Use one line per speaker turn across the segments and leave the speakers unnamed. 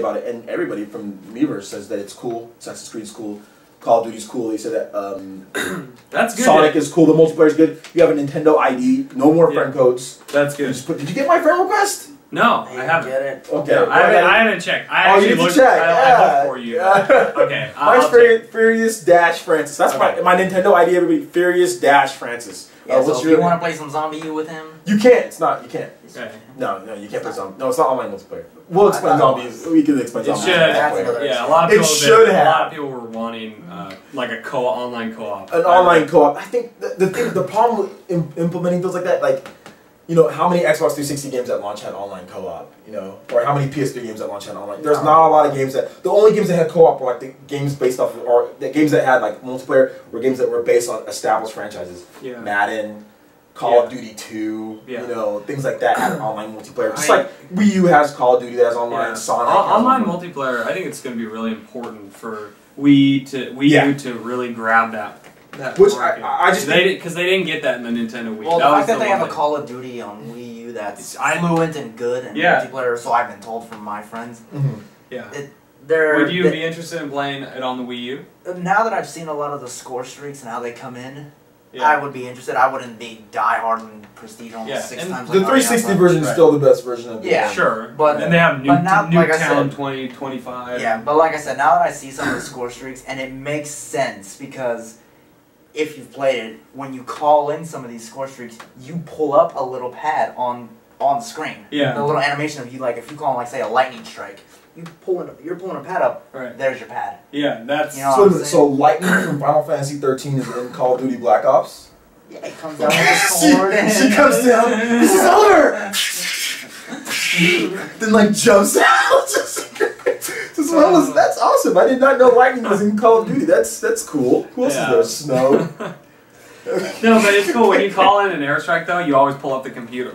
about it, and everybody from Miiverse says that it's cool. Assassin's Creed's cool. Call of Duty's cool. They said that
that's good.
Sonic is cool. The multiplayer's good. You have a Nintendo ID. No more friend codes.
That's good.
Did you get my friend request?
No, I haven't.
Get it.
Okay.
I haven't checked. I actually looked. I looked for you. Okay.
Mine's Furious-Francis. That's my Nintendo ID. Everybody, Furious-Francis.
Yeah, so if you want to play some ZombiU with him,
you can't. It's not. You can't.
Okay.
No, you can't play Zombie. No, it's not online multiplayer. We'll explain zombies. We can explain zombies.
Yeah, a lot of people. A lot of people were wanting like a online co-op.
An online co-op. I think the problem with implementing things like that, like, you know, how many Xbox 360 games at launch had online co-op? You know, or how many PS3 games at launch had online? There's not a lot of games that. The only games that had co-op were like the games based off, or the games that had like multiplayer were games that were based on established franchises.
Yeah.
Madden. Call of Duty 2, you know, things like that had online multiplayer. Just like Wii U has Call of Duty that has online, Sonic has
online multiplayer. I think it's going to be really important for Wii U to really grab that.
Which
market.
I just
because they didn't get that in the Nintendo Wii.
Well, the fact that they have a Call of Duty on Wii U that's fluent and good and multiplayer, so I've been told from my friends.
Yeah. Would you be interested in playing it on the Wii U?
Now that I've seen a lot of the score streaks and how they come in, I would be interested. I wouldn't be diehard and prestige almost 6 times.
The 360 version is still the best version of the game.
Sure.
But
and they have Nuketown
2025.
2025.
Yeah, but like I said, now that I see some of the score streaks, and it makes sense because if you've played it, when you call in some of these score streaks, you pull up a little pad on the screen. Yeah. The little animation of you, like if you call in, like say a lightning strike. You're pulling a pad up. Right. There's your pad.
Yeah, that's.
You know
so Lightning from Final Fantasy 13 is in Call of Duty Black Ops.
Yeah, it comes down with a sword.
She comes down. This is over. Then like jumps out. That's awesome. I did not know Lightning was in Call of Duty. That's cool. Who else is there? Snow.
No, but it's cool when you call in an airstrike though. You always pull up the computer.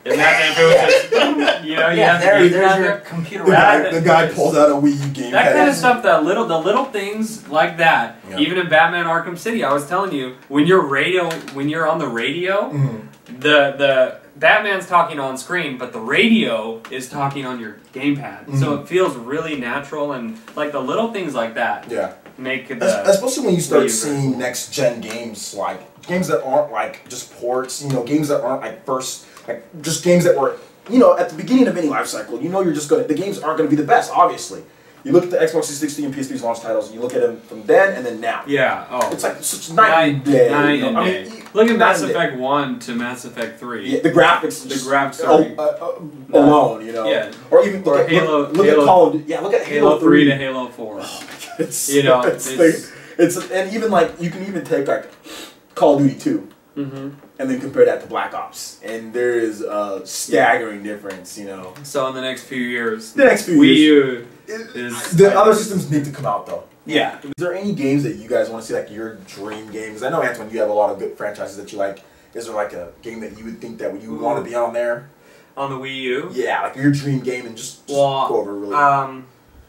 Imagine if it was just, you know, you have
there's your computer.
The guy pulls out a Wii U game.
That kind of stuff, the little things like that. Yeah. Even in Batman Arkham City, I was telling you, when you're on the radio, the Batman's talking on screen, but the radio is talking on your gamepad. So it feels really natural, and like the little things like that. Yeah. Make
especially when you start seeing next gen games, like games that aren't like just ports, you know, games that aren't like just games that were, you know, at the beginning of any life cycle, you know, the games aren't gonna be the best, obviously. You look at the Xbox 360 and PS3's launch titles, and you look at them from then and then now.
Yeah. Oh.
It's like such night and day.
I mean, look at Mass Effect 1 to Mass Effect 3.
Yeah, the graphics. Alone, you know. Yeah. Or even look at Call of Duty. Yeah, look at Halo 3
to Halo 4.
Oh my God, you know, it's and even like you can even take like Call of Duty 2. And then compare that to Black Ops, and there is a staggering difference, you know.
So in the next few years,
Wii
U
the other systems need to come out though.
Yeah.
Is there any games that you guys want to see, like your dream games? I know, Antoine, you have a lot of good franchises that you like. Is there like a game that you would think that you would want to be on there?
On the Wii U?
Yeah, like your dream game, and just go over really.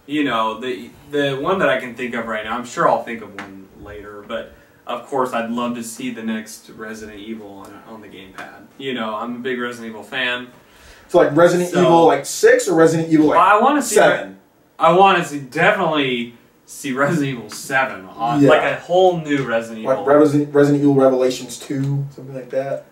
You know, the one that I can think of right now, I'm sure I'll think of one later, but of course I'd love to see the next Resident Evil on the gamepad. You know, I'm a big Resident Evil fan.
So like Resident Evil like 6 or Resident Evil like
I want to see
7?
I want to definitely see Resident Evil 7 on like a whole new Resident Evil.
Like Resident Evil Revelations 2, something like that.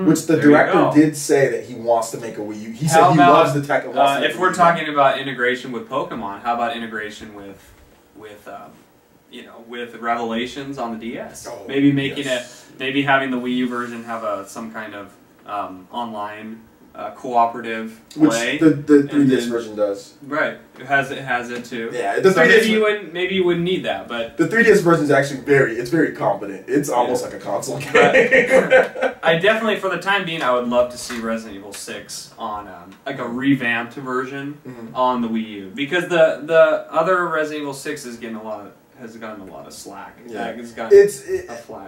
Which the director did say that he wants to make a Wii U. He said he loves the tech and wants to make
if we're talking about integration with Pokemon, how about integration with you know, with Revelations on the DS?
Oh,
maybe making maybe having the Wii U version have some kind of online cooperative play.
Which the 3DS version does.
Right, it has it too.
Yeah, the
3DS maybe you wouldn't need that, but
the 3DS version is actually very competent. It's almost like a console game.
I definitely, for the time being, I would love to see Resident Evil 6 on like a revamped version on the Wii U, because the other Resident Evil 6 is getting has gotten a lot of slack.
Yeah,
it's gotten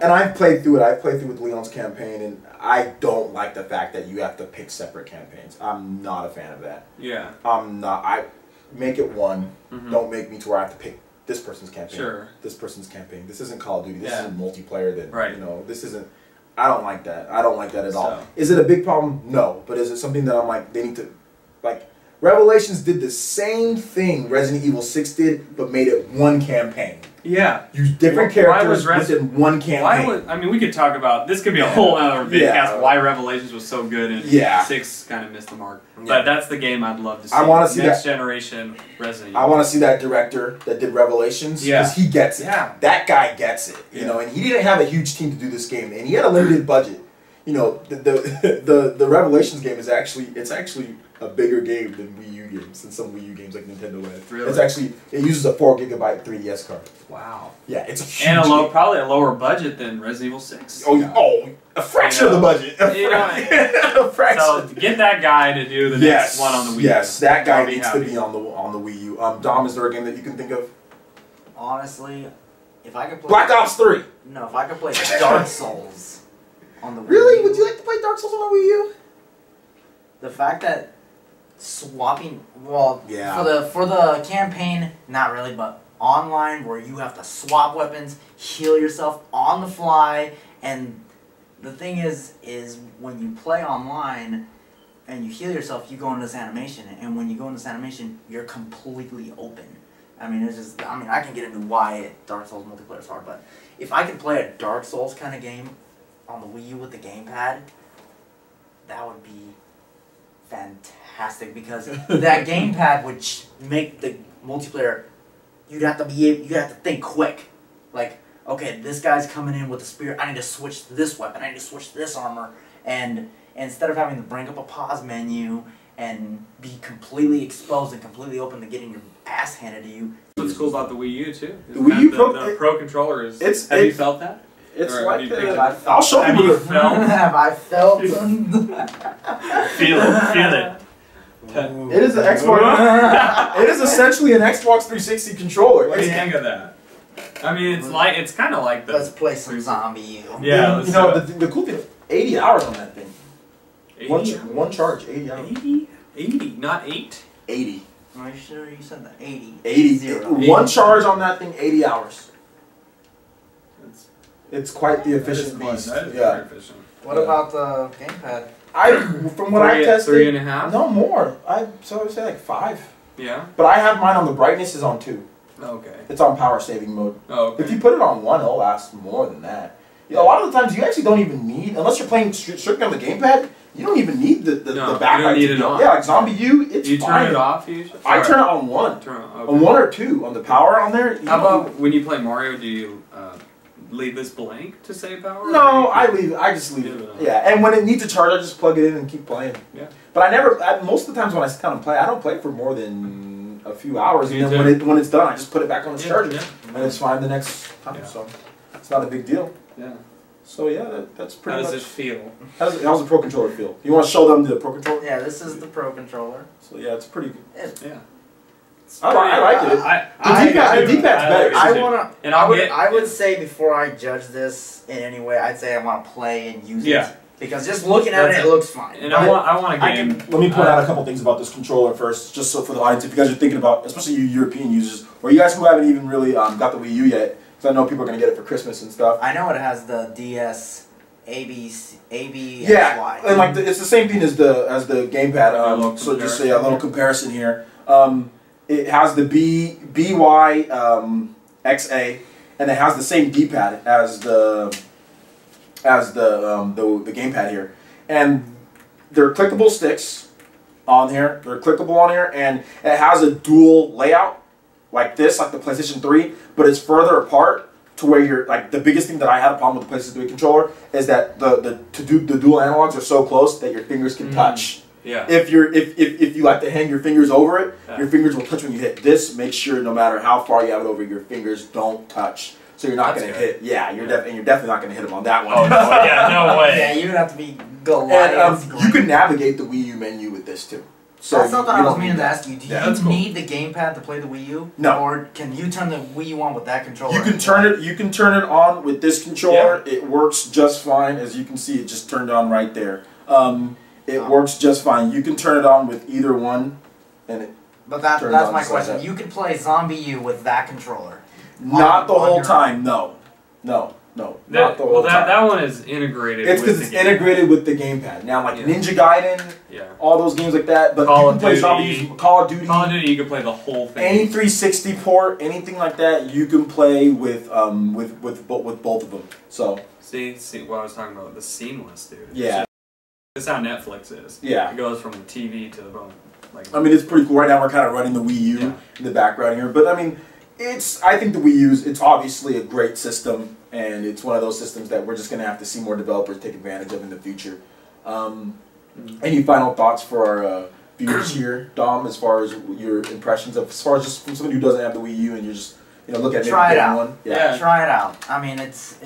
and I've played through it. I've played through with Leon's campaign, and I don't like the fact that you have to pick separate campaigns. I'm not a fan of that.
Yeah.
I'm not. I make it one. Don't make me to where I have to pick this person's campaign.
Sure.
This person's campaign. This isn't Call of Duty. This isn't multiplayer. Then you know, this isn't. I don't like that. I don't like that at all. Is it a big problem? No. But is it something that I'm like, they need to, like, Revelations did the same thing Resident Evil 6 did, but made it one campaign.
Yeah.
Use different characters within one campaign.
I mean, we could talk about, this could be a whole other vidcast, why Revelations was so good and 6 kind of missed the mark. But that's the game I'd love to see.
I want to see
next generation Resident Evil.
I want to see that director that did Revelations, because he gets it. Yeah. That guy gets it, you know, and he didn't have a huge team to do this game, and he had a limited budget. You know, the Revelations game is actually a bigger game than Wii U games, than some Wii U games like Nintendo had.
Really?
It's actually, it uses a 4 gigabyte 3DS card.
Wow.
Yeah, it's a huge
and probably a lower budget than Resident Evil 6.
Oh, a fraction of the budget. A fraction.
So to get that guy to do the next one on the Wii U.
Yes, that guy needs to be on the Wii U. Dom, is there a game that you can think of?
Honestly, if I could play
Black Ops 3.
No, if I could play Dark Souls on the Wii
Really?
U.
Would you like to play Dark Souls on the Wii U?
The fact that swapping, for the campaign, not really, but online where you have to swap weapons, heal yourself on the fly, and the thing is when you play online and you heal yourself, you go into this animation, and when you go into this animation, you're completely open. I mean, I can get into why Dark Souls multiplayer is hard, but if I could play a Dark Souls kind of game on the Wii U with the gamepad, that would be fantastic, because that gamepad would make the multiplayer. You'd have to think quick. Like, okay, this guy's coming in with a spear. I need to switch to this weapon. I need to switch to this armor. And instead of having to bring up a pause menu and be completely exposed and completely open to getting your ass handed to you.
What's cool about the Wii U too?
The Wii U
the Pro controller is. Have you felt that?
It's like I'll show people.
Have I felt?
Feel it.
It is an Xbox. It is essentially an Xbox 360 controller.
What do you think of that? I mean, it's kind of like the.
Let's play some ZombiU.
Yeah,
you know the cool thing, 80 hours on that thing. 80 one charge, 80 hours.
80, not 8.
80.
Are you sure you said that? 80.
80. One charge on that thing, 80 hours. It's quite the efficient beast.
That is very efficient.
What about the gamepad?
From what I tested,
3.5.
No more. I would say like 5.
Yeah.
But I have mine on the brightness is on 2.
Okay.
It's on power saving mode.
Oh, okay.
If you put it on 1, it'll last more than that. You know, a lot of the times you actually don't even need, unless you're playing strictly on the gamepad, you don't even need the backlight.
You don't need it on.
Yeah, like ZombiU, it's
you
fine.
Turn it off usually?
I turn it on 1.
Okay.
On 1 or 2 on the power on there.
How about when you play Mario? Do you leave this blank to save power?
No, I leave it. I just leave it. Yeah, and when it needs to charge, I just plug it in and keep playing.
Yeah.
But most of the times when I sit down and play, I don't play for more than a few hours. And then when it's done, I just put it back on the charger, and it's fine the next time. Yeah. So it's not a big deal.
Yeah.
So yeah, that's pretty much.
How does it feel?
How's the Pro Controller feel? You want to show them the Pro Controller?
Yeah, this is the Pro Controller.
So yeah, it's pretty good.
Yeah.
I like it. The D-pad's better.
I would say before I judge this in any way, I'd say I want to play and use it. Because just looking at it looks fine.
And I want a game.
Let me point out a couple things about this controller first, just so for the audience, if you guys are thinking about, especially you European users, or you guys who haven't even really got the Wii U yet, because I know people are going to get it for Christmas and stuff.
I know it has the DS AB,
yeah, and like it's the same thing as the gamepad. So just a little comparison here. It has the BY XA, and it has the same D-pad as the gamepad here, and they're clickable sticks on here. They're clickable on here, and it has a dual layout like this, like the PlayStation 3, but it's further apart to where you're like the biggest thing that I had a problem with the PlayStation 3 controller is that the dual analogs are so close that your fingers can touch.
Yeah.
If you like to hang your fingers over it, your fingers will touch when you hit this. Make sure no matter how far you have it over, your fingers don't touch. So you're not going to hit. Yeah, you're definitely not going to hit them on that one.
Oh, no way.
Yeah, you would have to be Goliath.
And you can navigate the Wii U menu with this too. So
that's not what I was meaning to ask you. Do you need the gamepad to play the Wii U?
No.
Or can you turn the Wii U on with that controller?
You can turn it. You can turn it on with this controller. Yeah. It works just fine. As you can see, it just turned on right there. It works just fine. You can turn it on with either one, and it.
But that's my question. You could play ZombiU with that controller.
Not the whole time. No. No, not the whole
that one is integrated.
It's because it's integrated with the gamepad. Now, like Ninja Gaiden,
yeah,
all those games like that. But
Call
you can play ZombiU, Call of Duty.
Call of Duty, you can play the whole thing.
Any 360 port, anything like that, you can play with both of them. So
see what I was talking about, the seamless, dude.
Yeah,
that's how Netflix is.
Yeah,
it goes from the TV to the phone. Like,
I mean, it's pretty cool. Right now, we're kind of running the Wii U in the background here, but I mean, I think the Wii U it's obviously a great system, and it's one of those systems that we're just going to have to see more developers take advantage of in the future. Any final thoughts for our viewers here, Dom, as far as your impressions of, as far as just from somebody who doesn't have the Wii U and you're just look at
try it out.
One?
Yeah, try it out. I mean, it's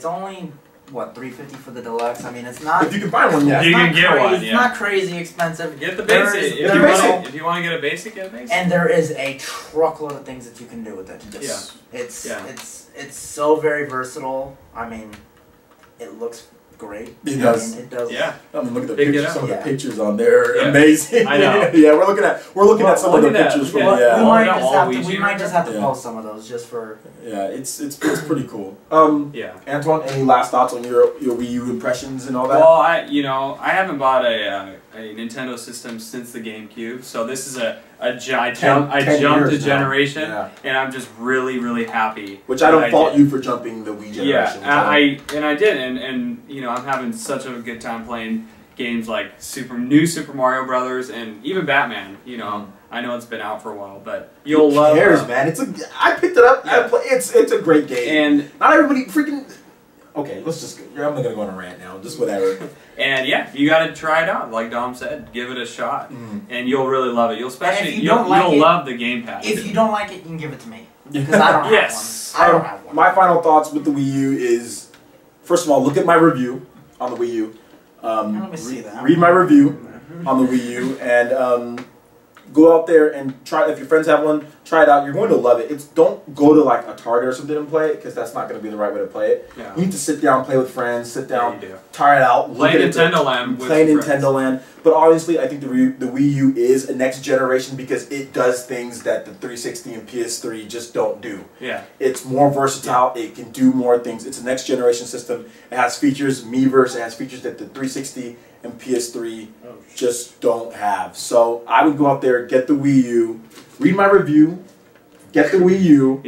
only what, $350 for the deluxe. I mean, it's not.
If you can find one, yeah,
you can get one.
It's not crazy expensive.
Get the basic. If you want to get a basic, get a basic.
And there is a truckload of things that you can do with it.
Yes.
It's so very versatile. I mean, it looks great.
It does.
It does.
Yeah.
I mean, look at the pictures. Some of the pictures on there are
Yeah.
amazing.
I know.
Yeah, we're looking at some of the pictures from.
We
Yeah.
might just have to post some of those just for.
Yeah, it's pretty cool.
Yeah.
Antoine, any last thoughts on your Wii U impressions and all that?
Well, I haven't bought a Nintendo system since the GameCube, so this is I jumped a generation, and I'm just really, really happy.
Which I don't fault you for jumping the Wii generation.
Yeah, I did, and I'm having such a good time playing games like New Super Mario Brothers and even Batman. I know it's been out for a while, but you'll love.
Who cares, man? I picked it up.
Yeah.
It's a great game,
and
not everybody freaking. Okay, let's just. I'm not gonna go on a rant now. Just whatever.
And yeah, you got to try it out. Like Dom said, give it a shot, and you'll really love it. You'll love the gamepad.
If you don't like it, you can give it to me because I don't have one. I don't have one.
My final thoughts with the Wii U is, first of all, look at my review on the Wii U.
Let me see that.
Read my review on the Wii U and go out there and try. If your friends have one, try it out. You're going to love it. Don't go to like a Target or something and play it because that's not going to be the right way to play it.
Yeah.
You need to sit down, play with friends, try it out,
play Nintendo Land.
Play Nintendo Land. But honestly, I think the Wii U is a next generation because it does things that the 360 and PS3 just don't do.
Yeah.
It's more versatile. It can do more things. It's a next generation system. It has features, Miiverse. It has features that the 360 and PS3 just don't have. So I would go out there, get the Wii U, read my review, get the Wii U,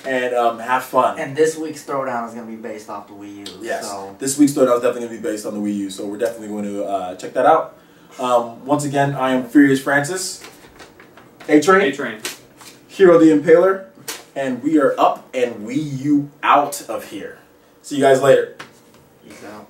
and have fun.
And this week's Throwdown is going to be based off the Wii U.
Yes,
so.
This week's Throwdown is definitely going to be based on the Wii U, so we're definitely going to check that out. Once again, I am Furious Francis, Atrain, Hero the Impaler, and we are up and Wii U out of here. See you guys later.
Peace out.